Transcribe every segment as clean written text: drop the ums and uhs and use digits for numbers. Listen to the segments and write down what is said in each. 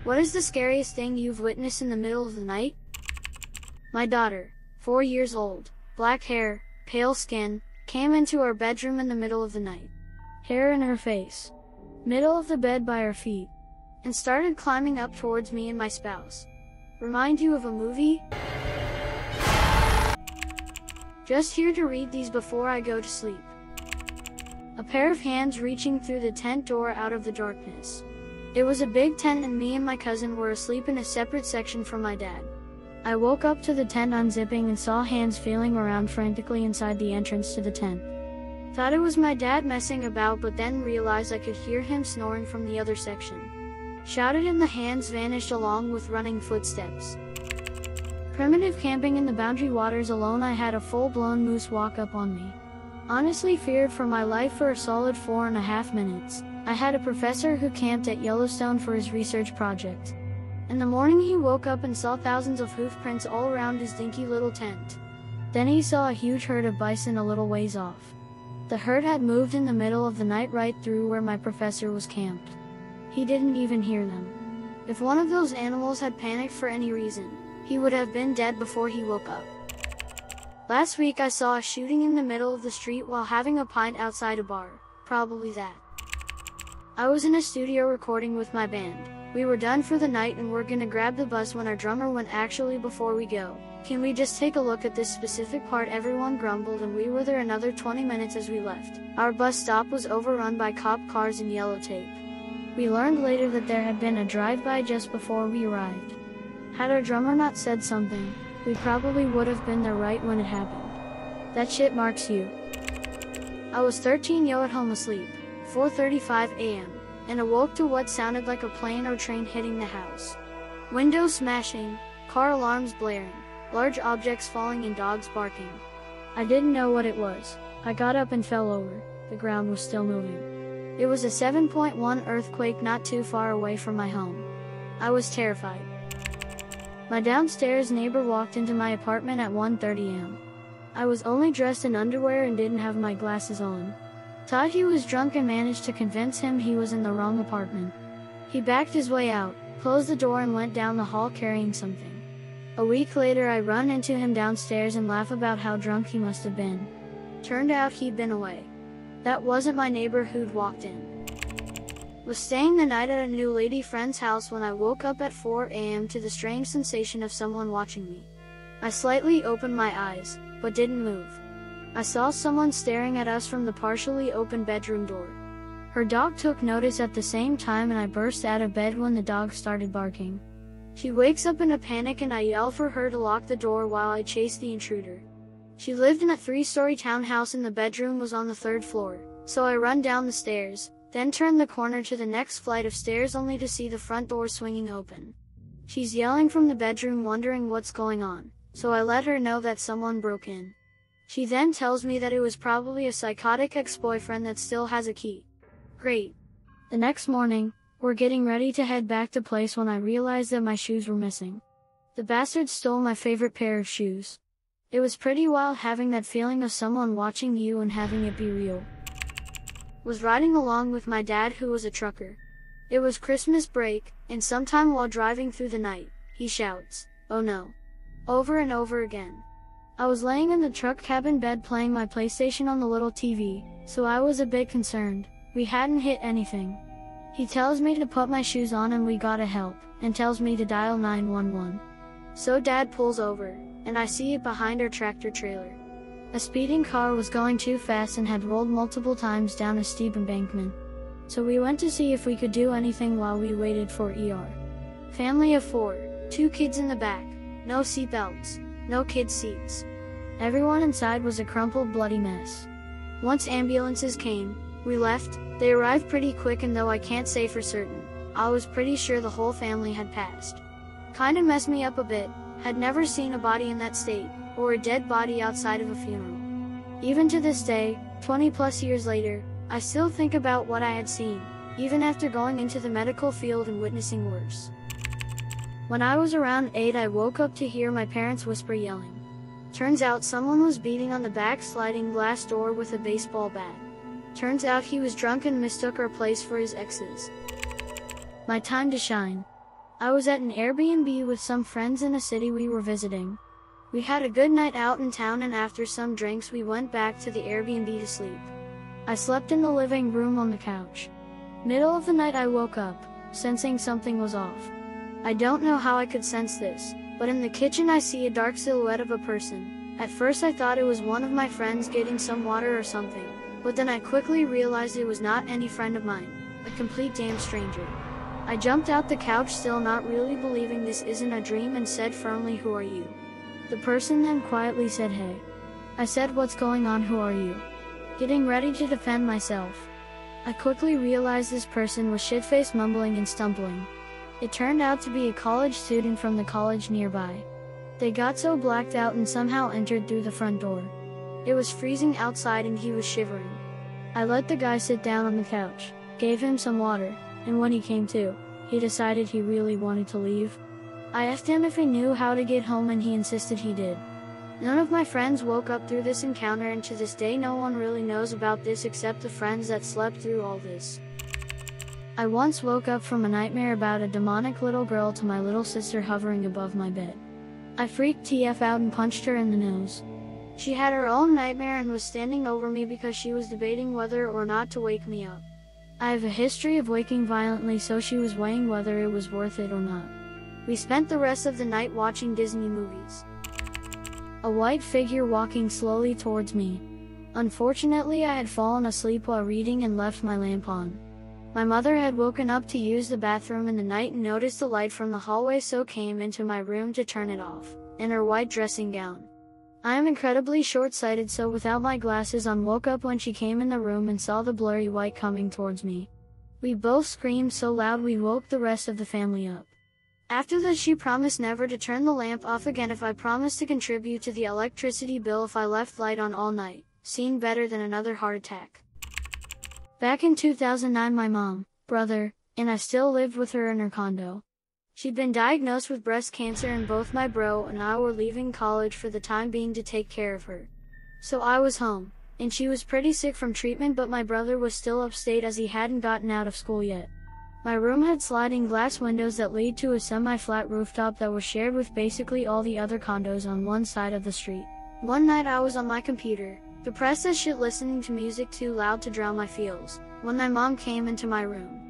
What is the scariest thing you've witnessed in the middle of the night? My daughter, 4 years old, black hair, pale skin, came into our bedroom in the middle of the night. Hair in her face. Middle of the bed by her feet. And started climbing up towards me and my spouse. Remind you of a movie? Just here to read these before I go to sleep. A pair of hands reaching through the tent door out of the darkness. It was a big tent and me and my cousin were asleep in a separate section from my dad. I woke up to the tent unzipping and saw hands feeling around frantically inside the entrance to the tent. Thought it was my dad messing about, but then realized I could hear him snoring from the other section. Shouted and the hands vanished along with running footsteps. Primitive camping in the Boundary Waters alone. I had a full-blown moose walk up on me. Honestly feared for my life for a solid 4.5 minutes. I had a professor who camped at Yellowstone for his research project. In the morning he woke up and saw thousands of hoof prints all around his dinky little tent. Then he saw a huge herd of bison a little ways off. The herd had moved in the middle of the night right through where my professor was camped. He didn't even hear them. If one of those animals had panicked for any reason, he would have been dead before he woke up. Last week I saw a shooting in the middle of the street while having a pint outside a bar. Probably that. I was in a studio recording with my band. We were done for the night and we're gonna grab the bus when our drummer went. Actually, before we go, can we just take a look at this specific part? Everyone grumbled and we were there another 20 minutes as we left. Our bus stop was overrun by cop cars and yellow tape. We learned later that there had been a drive-by just before we arrived. Had our drummer not said something, we probably would have been there right when it happened. That shit marks you. I was 13 at home asleep, 4:35 a.m. and awoke to what sounded like a plane or train hitting the house. Windows smashing, car alarms blaring, large objects falling and dogs barking. I didn't know what it was. I got up and fell over. The ground was still moving. It was a 7.1 earthquake not too far away from my home. I was terrified. My downstairs neighbor walked into my apartment at 1:30 a.m. I was only dressed in underwear and didn't have my glasses on. Thought he was drunk and managed to convince him he was in the wrong apartment. He backed his way out, closed the door and went down the hall carrying something. A week later I run into him downstairs and laugh about how drunk he must have been. Turned out he'd been away. That wasn't my neighbor who'd walked in. Was staying the night at a new lady friend's house when I woke up at 4 a.m. to the strange sensation of someone watching me. I slightly opened my eyes, but didn't move. I saw someone staring at us from the partially open bedroom door. Her dog took notice at the same time and I burst out of bed when the dog started barking. She wakes up in a panic and I yell for her to lock the door while I chase the intruder. She lived in a 3-story townhouse and the bedroom was on the 3rd floor, so I run down the stairs, then turn the corner to the next flight of stairs only to see the front door swinging open. She's yelling from the bedroom wondering what's going on, so I let her know that someone broke in. She then tells me that it was probably a psychotic ex-boyfriend that still has a key. Great. The next morning, we're getting ready to head back to place when I realized that my shoes were missing. The bastard stole my favorite pair of shoes. It was pretty wild having that feeling of someone watching you and having it be real. Was riding along with my dad who was a trucker. It was Christmas break, and sometime while driving through the night, he shouts, "Oh no," over and over again. I was laying in the truck cabin bed playing my PlayStation on the little TV, so I was a bit concerned. We hadn't hit anything. He tells me to put my shoes on and we gotta help, and tells me to dial 911. So Dad pulls over, and I see it behind our tractor trailer. A speeding car was going too fast and had rolled multiple times down a steep embankment. So we went to see if we could do anything while we waited for ER. Family of 4, 2 kids in the back, no seat belts, no kids' seats. Everyone inside was a crumpled, bloody mess. Once ambulances came, we left. They arrived pretty quick, and though I can't say for certain, I was pretty sure the whole family had passed. Kinda messed me up a bit. Had never seen a body in that state, or a dead body outside of a funeral. Even to this day, 20+ years later, I still think about what I had seen, even after going into the medical field and witnessing worse. When I was around 8, I woke up to hear my parents whisper yelling. Turns out someone was beating on the back sliding glass door with a baseball bat. Turns out he was drunk and mistook our place for his ex's. My time to shine. I was at an Airbnb with some friends in a city we were visiting. We had a good night out in town, and after some drinks we went back to the Airbnb to sleep. I slept in the living room on the couch. Middle of the night I woke up, sensing something was off. I don't know how I could sense this, but in the kitchen I see a dark silhouette of a person. At first I thought it was one of my friends getting some water or something, but then I quickly realized it was not any friend of mine, a complete damn stranger. I jumped out the couch, still not really believing this isn't a dream, and said firmly, "Who are you?" The person then quietly said, "Hey." I said, "What's going on? Who are you?" Getting ready to defend myself. I quickly realized this person was shit-faced, mumbling and stumbling. It turned out to be a college student from the college nearby. They got so blacked out and somehow entered through the front door. It was freezing outside and he was shivering. I let the guy sit down on the couch, gave him some water, and when he came to, he decided he really wanted to leave. I asked him if he knew how to get home and he insisted he did. None of my friends woke up through this encounter, and to this day no one really knows about this except the friends that slept through all this. I once woke up from a nightmare about a demonic little girl to my little sister hovering above my bed. I freaked TF out and punched her in the nose. She had her own nightmare and was standing over me because she was debating whether or not to wake me up. I have a history of waking violently, so she was weighing whether it was worth it or not. We spent the rest of the night watching Disney movies. A white figure walking slowly towards me. Unfortunately, I had fallen asleep while reading and left my lamp on. My mother had woken up to use the bathroom in the night and noticed the light from the hallway, so came into my room to turn it off, in her white dressing gown. I am incredibly short-sighted, so without my glasses on woke up when she came in the room and saw the blurry white coming towards me. We both screamed so loud we woke the rest of the family up. After that, she promised never to turn the lamp off again if I promised to contribute to the electricity bill if I left light on all night. Seemed better than another heart attack. Back in 2009, my mom, brother, and I still lived with her in her condo. She'd been diagnosed with breast cancer, and both my bro and I were leaving college for the time being to take care of her. So I was home, and she was pretty sick from treatment, but my brother was still upstate as he hadn't gotten out of school yet. My room had sliding glass windows that lead to a semi-flat rooftop that was shared with basically all the other condos on one side of the street. One night I was on my computer, depressed as shit, listening to music too loud to drown my feels, when my mom came into my room.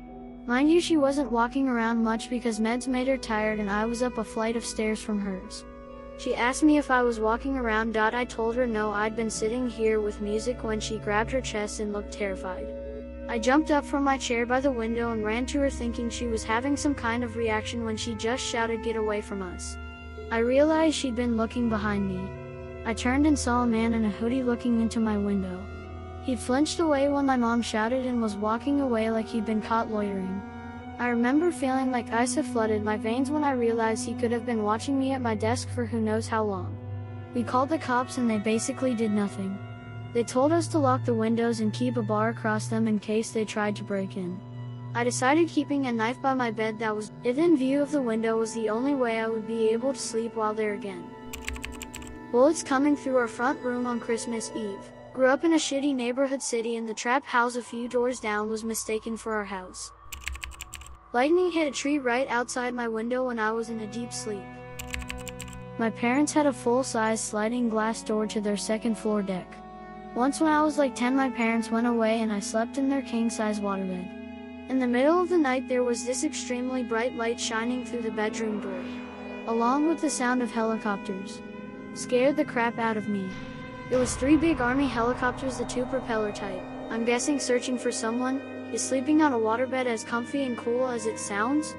Mind you, she wasn't walking around much because meds made her tired, and I was up a flight of stairs from hers. She asked me if I was walking around. I told her no, I'd been sitting here with music, when she grabbed her chest and looked terrified. I jumped up from my chair by the window and ran to her, thinking she was having some kind of reaction, when she just shouted, "Get away from us." I realized she'd been looking behind me. I turned and saw a man in a hoodie looking into my window. He'd flinched away when my mom shouted and was walking away like he'd been caught loitering. I remember feeling like ice had flooded my veins when I realized he could have been watching me at my desk for who knows how long. We called the cops and they basically did nothing. They told us to lock the windows and keep a bar across them in case they tried to break in. I decided keeping a knife by my bed that was within view of the window was the only way I would be able to sleep while there again. Bullets coming through our front room on Christmas Eve. Grew up in a shitty neighborhood city, and the trap house a few doors down was mistaken for our house. Lightning hit a tree right outside my window when I was in a deep sleep. My parents had a full-size sliding glass door to their second floor deck. Once when I was like 10, my parents went away and I slept in their king-size waterbed. In the middle of the night there was this extremely bright light shining through the bedroom door, along with the sound of helicopters. Scared the crap out of me. It was 3 big army helicopters, the 2 propeller type. I'm guessing searching for someone. Is sleeping on a waterbed as comfy and cool as it sounds?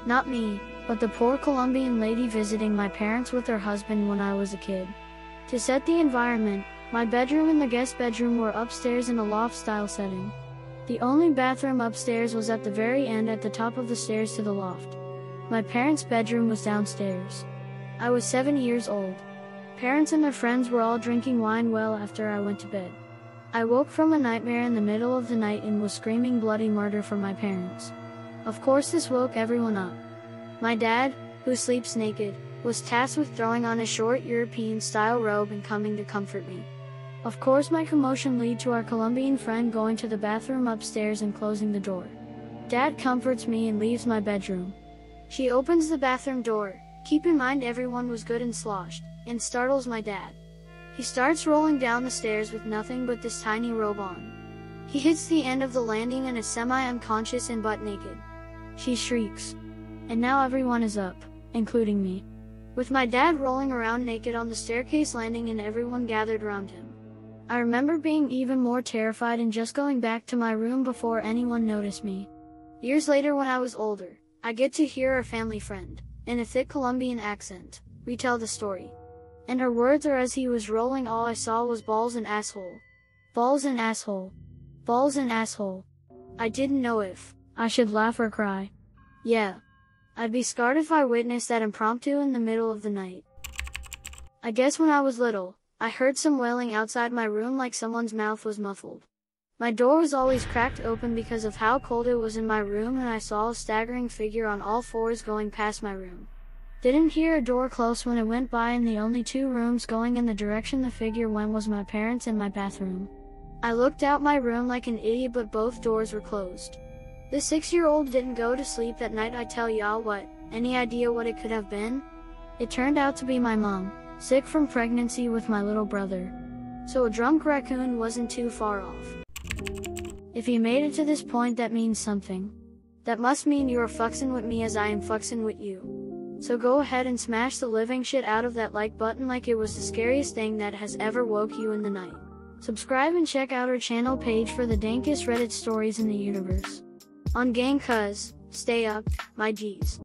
Not me, but the poor Colombian lady visiting my parents with her husband when I was a kid. To set the environment, my bedroom and the guest bedroom were upstairs in a loft-style setting. The only bathroom upstairs was at the very end at the top of the stairs to the loft. My parents' bedroom was downstairs. I was 7 years old. Parents and their friends were all drinking wine well after I went to bed. I woke from a nightmare in the middle of the night and was screaming bloody murder from my parents. Of course this woke everyone up. My dad, who sleeps naked, was tasked with throwing on a short European-style robe and coming to comfort me. Of course my commotion led to our Colombian friend going to the bathroom upstairs and closing the door. Dad comforts me and leaves my bedroom. She opens the bathroom door, keep in mind everyone was good and sloshed, and startles my dad. He starts rolling down the stairs with nothing but this tiny robe on. He hits the end of the landing and is semi-unconscious and butt naked. She shrieks. And now everyone is up, including me, with my dad rolling around naked on the staircase landing and everyone gathered around him. I remember being even more terrified and just going back to my room before anyone noticed me. Years later when I was older, I get to hear our family friend, in a thick Colombian accent, retell the story. And her words are, as he was rolling all I saw was balls and asshole. Balls and asshole. Balls and asshole. I didn't know if I should laugh or cry. Yeah. I'd be scarred if I witnessed that impromptu in the middle of the night. I guess when I was little, I heard some wailing outside my room like someone's mouth was muffled. My door was always cracked open because of how cold it was in my room, and I saw a staggering figure on all fours going past my room. Didn't hear a door close when it went by, and the only two rooms going in the direction the figure went was my parents' and my bathroom. I looked out my room like an idiot, but both doors were closed. The 6-year-old didn't go to sleep that night. I tell y'all what, any idea what it could have been? It turned out to be my mom, sick from pregnancy with my little brother. So a drunk raccoon wasn't too far off. If you made it to this point, that means something. That must mean you are fucksin' with me as I am fucksin' with you. So go ahead and smash the living shit out of that like button like it was the scariest thing that has ever woke you in the night. Subscribe and check out our channel page for the dankest Reddit stories in the universe. On gang cuz, stay up, my G's.